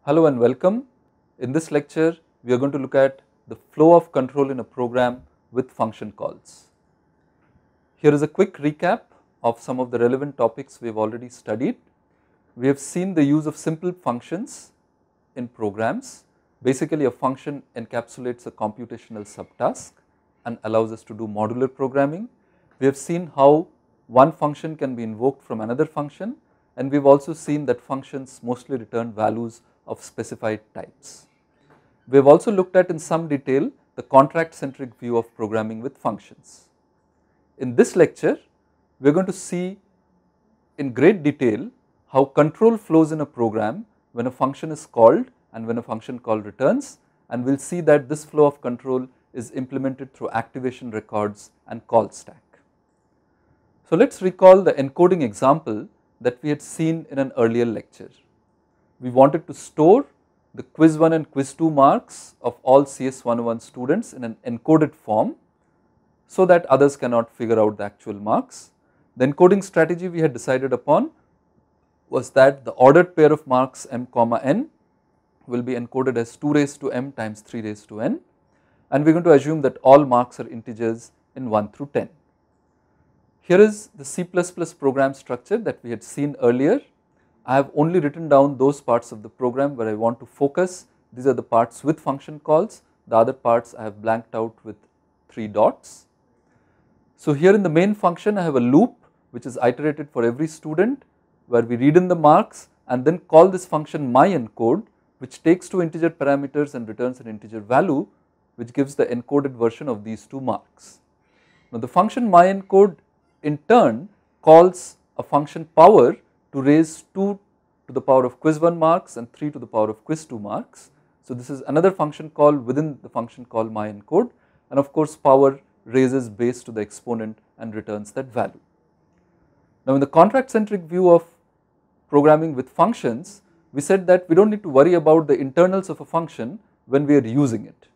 Hello and welcome. In this lecture, we are going to look at the flow of control in a program with function calls. Here is a quick recap of some of the relevant topics we have already studied. We have seen the use of simple functions in programs. Basically, a function encapsulates a computational subtask and allows us to do modular programming. We have seen how one function can be invoked from another function, and we have also seen that functions mostly return values of specified types. We have also looked at in some detail the contract centric view of programming with functions. In this lecture, we are going to see in great detail how control flows in a program when a function is called and when a function call returns, and we will see that this flow of control is implemented through activation records and call stack. So let us recall the encoding example that we had seen in an earlier lecture. We wanted to store the quiz 1 and quiz 2 marks of all CS101 students in an encoded form so that others cannot figure out the actual marks. The encoding strategy we had decided upon was that the ordered pair of marks m comma n will be encoded as 2 raised to m times 3 raised to n, and we are going to assume that all marks are integers in 1 through 10. Here is the C++ program structure that we had seen earlier. I have only written down those parts of the program where I want to focus. These are the parts with function calls. The other parts I have blanked out with 3 dots. So here in the main function I have a loop which is iterated for every student, where we read in the marks and then call this function myEncode, which takes 2 integer parameters and returns an integer value which gives the encoded version of these 2 marks. Now the function myEncode in turn calls a function power to raise 2 to the power of quiz 1 marks and 3 to the power of quiz 2 marks. So this is another function call within the function call myEncode, and of course power raises base to the exponent and returns that value. Now in the contract centric view of programming with functions, we said that we do not need to worry about the internals of a function when we are using it,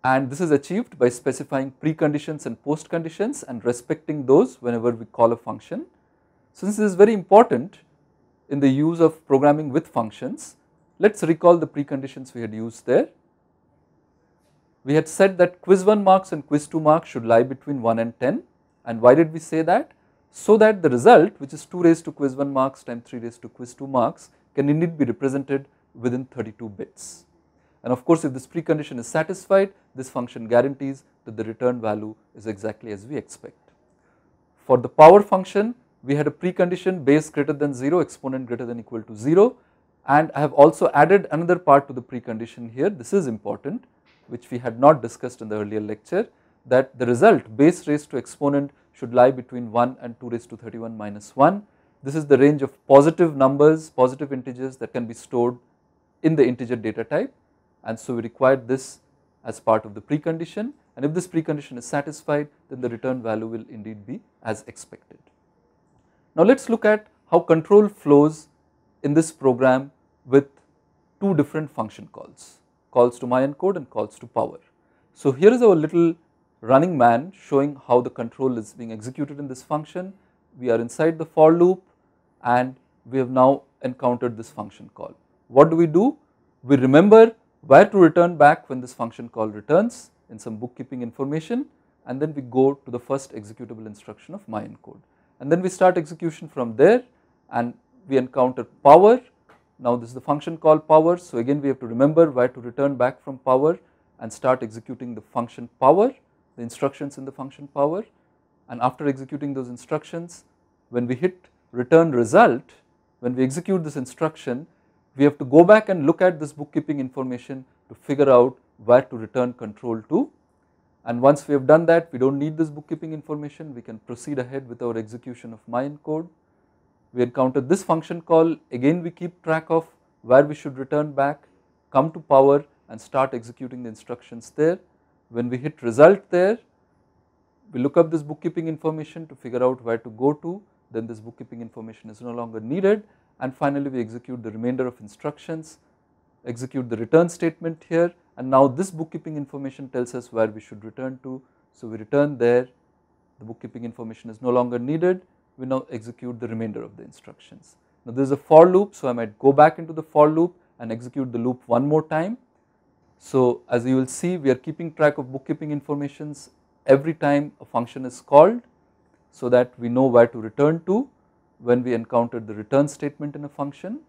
and this is achieved by specifying preconditions and postconditions and respecting those whenever we call a function. Since this is very important in the use of programming with functions, let us recall the preconditions we had used there. We had said that quiz 1 marks and quiz 2 marks should lie between 1 and 10, and why did we say that? So that the result, which is 2 raised to quiz 1 marks times 3 raised to quiz 2 marks, can indeed be represented within 32 bits. And of course if this precondition is satisfied, this function guarantees that the return value is exactly as we expect. For the power function, we had a precondition base greater than 0, exponent greater than equal to 0, and I have also added another part to the precondition here. This is important, which we had not discussed in the earlier lecture, that the result base raised to exponent should lie between 1 and 2 raised to 31 minus 1. This is the range of positive numbers, positive integers that can be stored in the integer data type, and so we required this as part of the precondition, and if this precondition is satisfied, then the return value will indeed be as expected. Now let us look at how control flows in this program with 2 different function calls, calls to myEncode and calls to power. So here is our little running man showing how the control is being executed in this function. We are inside the for loop and we have now encountered this function call. What do? We remember where to return back when this function call returns in some bookkeeping information, and then we go to the first executable instruction of myEncode. And then we start execution from there and we encounter power. Now this is the function call power, so again we have to remember where to return back from power and start executing the function power, the instructions in the function power, and after executing those instructions, when we hit return result, when we execute this instruction, we have to go back and look at this bookkeeping information to figure out where to return control to. And once we have done that, we do not need this bookkeeping information, we can proceed ahead with our execution of myEncode. We encounter this function call, again we keep track of where we should return back, come to power and start executing the instructions there. When we hit result there, we look up this bookkeeping information to figure out where to go to, then this bookkeeping information is no longer needed, and finally we execute the remainder of instructions, execute the return statement here, and now this bookkeeping information tells us where we should return to. So we return there, the bookkeeping information is no longer needed, we now execute the remainder of the instructions. Now there is a for loop, so I might go back into the for loop and execute the loop one more time. So as you will see, we are keeping track of bookkeeping informations every time a function is called, so that we know where to return to when we encounter the return statement in a function.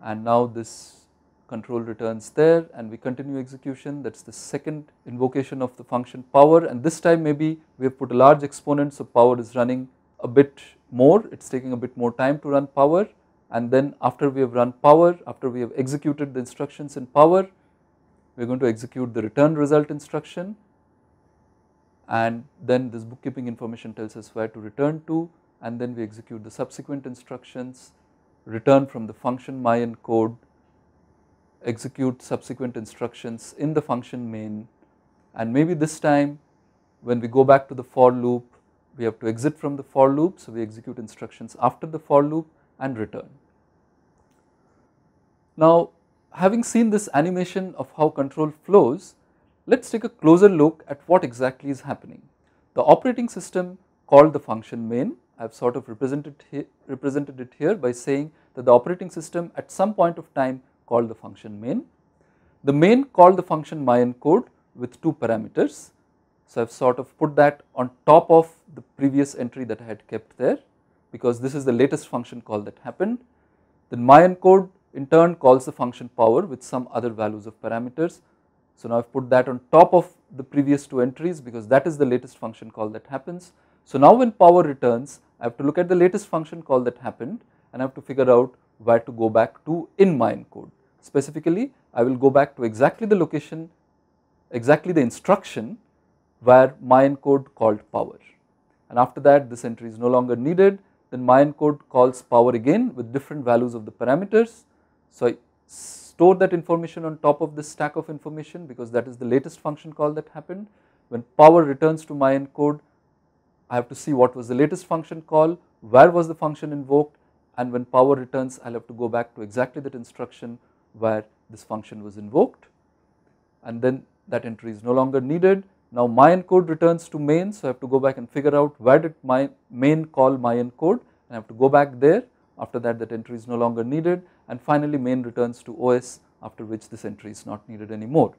And now this control returns there, and we continue execution. That is the second invocation of the function power, and this time maybe we have put a large exponent, so power is running a bit more, it is taking a bit more time to run power. And then after we have run power, after we have executed the instructions in power, we are going to execute the return result instruction, and then this bookkeeping information tells us where to return to, and then we execute the subsequent instructions, return from the function myencode, execute subsequent instructions in the function main, and maybe this time when we go back to the for loop, we have to exit from the for loop, so we execute instructions after the for loop and return. Now, having seen this animation of how control flows, let us take a closer look at what exactly is happening. The operating system called the function main. I have sort of represented it here by saying that the operating system at some point of time called the function main. The main called the function myencode with two parameters. So I have sort of put that on top of the previous entry that I had kept there, because this is the latest function call that happened. Then myencode in turn calls the function power with some other values of parameters. So now I have put that on top of the previous two entries, because that is the latest function call that happens. So now when power returns, I have to look at the latest function call that happened, and I have to figure out where to go back to in myencode. Specifically, I will go back to exactly the location, exactly the instruction where myencode called power, and after that this entry is no longer needed. Then myencode calls power again with different values of the parameters. So I store that information on top of this stack of information, because that is the latest function call that happened. When power returns to myencode, I have to see what was the latest function call, where was the function invoked, and when power returns, I will have to go back to exactly that instruction where this function was invoked, and then that entry is no longer needed. Now myencode returns to main, so I have to go back and figure out where did my main call myencode, and I have to go back there. After that, that entry is no longer needed, and finally main returns to OS, after which this entry is not needed anymore.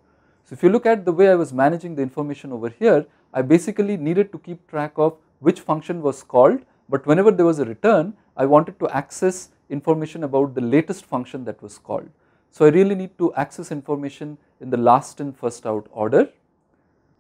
So if you look at the way I was managing the information over here, I basically needed to keep track of which function was called, but whenever there was a return, I wanted to access information about the latest function that was called. So I really need to access information in the last in first out order.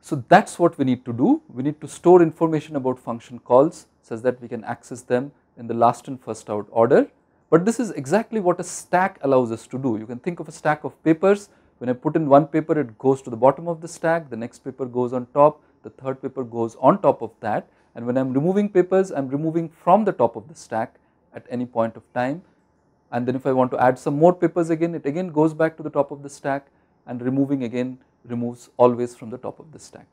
So that is what we need to do. We need to store information about function calls such that we can access them in the last in first out order. But this is exactly what a stack allows us to do. You can think of a stack of papers. When I put in one paper, it goes to the bottom of the stack, the next paper goes on top, the third paper goes on top of that, and when I am removing papers, I am removing from the top of the stack at any point of time. And then if I want to add some more papers again, it again goes back to the top of the stack, and removing again removes always from the top of the stack.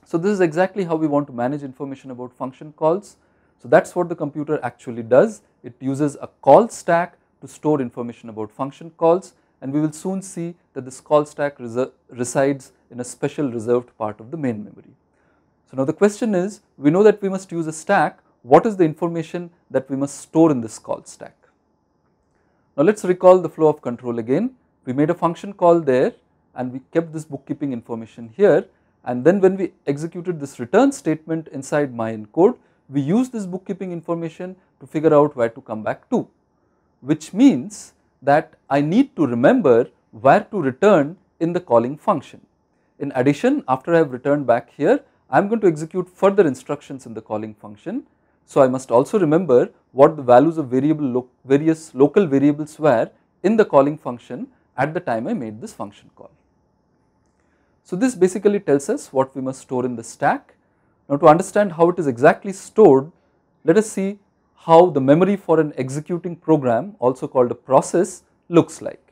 So this is exactly how we want to manage information about function calls. So that is what the computer actually does. It uses a call stack to store information about function calls, and we will soon see that this call stack resides in a special reserved part of the main memory. So now the question is, we know that we must use a stack. What is the information that we must store in this call stack? Now let us recall the flow of control again. We made a function call there, and we kept this bookkeeping information here, and then when we executed this return statement inside myencode, we used this bookkeeping information to figure out where to come back to, which means that I need to remember where to return in the calling function. In addition, after I have returned back here, I am going to execute further instructions in the calling function. So I must also remember what the values of various local variables were in the calling function at the time I made this function call. So this basically tells us what we must store in the stack. Now to understand how it is exactly stored, let us see how the memory for an executing program, also called a process, looks like.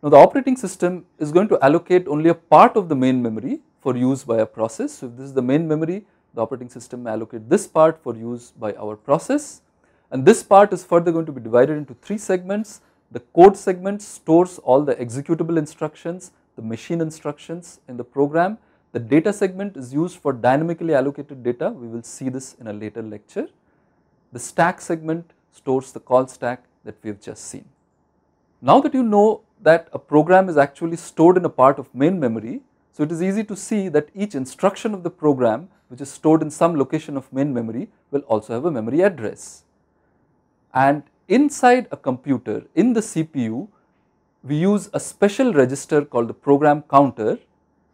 Now the operating system is going to allocate only a part of the main memory for use by a process. So if this is the main memory, the operating system may allocate this part for use by our process, and this part is further going to be divided into three segments. The code segment stores all the executable instructions, the machine instructions in the program. The data segment is used for dynamically allocated data. We will see this in a later lecture. The stack segment stores the call stack that we have just seen. Now that you know that a program is actually stored in a part of main memory, so it is easy to see that each instruction of the program which is stored in some location of main memory will also have a memory address. And inside a computer, in the CPU, we use a special register called the program counter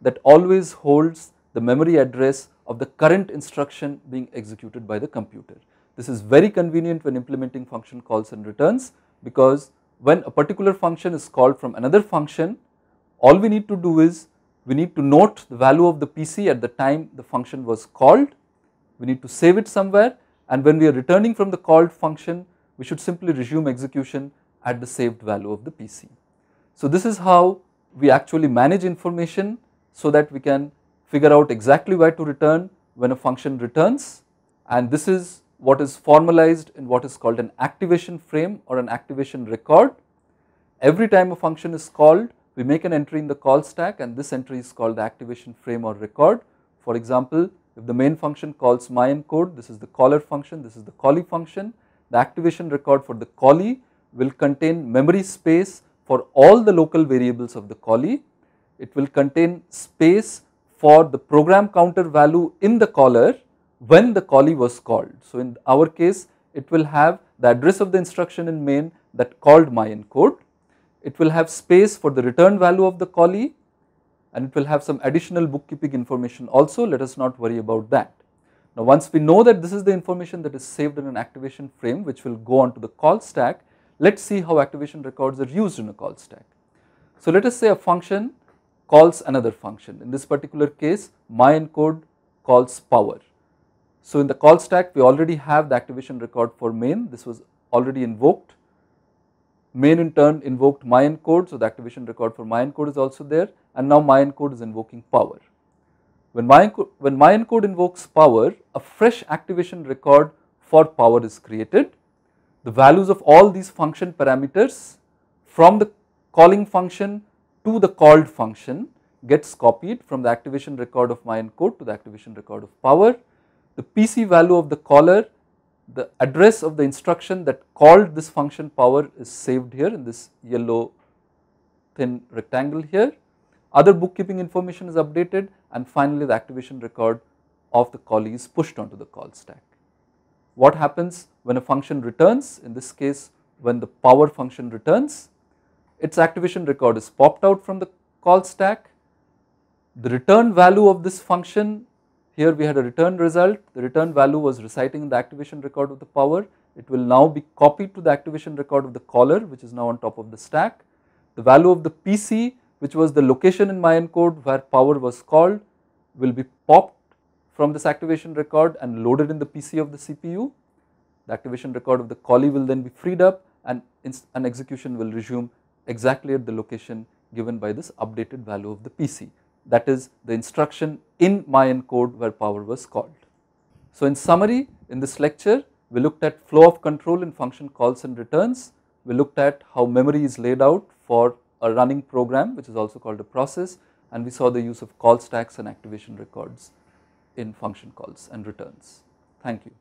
that always holds the memory address of the current instruction being executed by the computer. This is very convenient when implementing function calls and returns, because when a particular function is called from another function, all we need to do is we need to note the value of the PC at the time the function was called, we need to save it somewhere, and when we are returning from the called function, we should simply resume execution at the saved value of the PC. So this is how we actually manage information so that we can figure out exactly where to return when a function returns, and this is what is formalized in what is called an activation frame or an activation record. Every time a function is called, we make an entry in the call stack, and this entry is called the activation frame or record. For example, if the main function calls myencode, this is the caller function, this is the callee function, the activation record for the callee will contain memory space for all the local variables of the callee. It will contain space for the program counter value in the caller when the callee was called. So in our case, it will have the address of the instruction in main that called myencode. It will have space for the return value of the callee, and it will have some additional bookkeeping information also. Let us not worry about that. Now once we know that this is the information that is saved in an activation frame which will go onto the call stack, let us see how activation records are used in a call stack. So let us say a function calls another function. In this particular case, myencode calls power. So in the call stack, we already have the activation record for main. This was already invoked. Main in turn invoked myencode, so the activation record for myencode is also there, and now myencode is invoking power. When myencode invokes power, a fresh activation record for power is created. The values of all these function parameters from the calling function to the called function gets copied from the activation record of myencode to the activation record of power. The PC value of the caller, the address of the instruction that called this function power is saved here in this yellow thin rectangle here. Other bookkeeping information is updated, and finally the activation record of the callee is pushed onto the call stack. What happens when a function returns? In this case, when the power function returns, its activation record is popped out from the call stack. The return value of this function, here we had a return result, the return value was reciting in the activation record of the power. It will now be copied to the activation record of the caller, which is now on top of the stack. The value of the PC, which was the location in myencode where power was called, will be popped from this activation record and loaded in the PC of the CPU. The activation record of the callee will then be freed up, and an execution will resume exactly at the location given by this updated value of the PC. That is the instruction in myencode where power was called. So in summary, in this lecture, we looked at flow of control in function calls and returns. We looked at how memory is laid out for a running program, which is also called a process, and we saw the use of call stacks and activation records in function calls and returns. Thank you.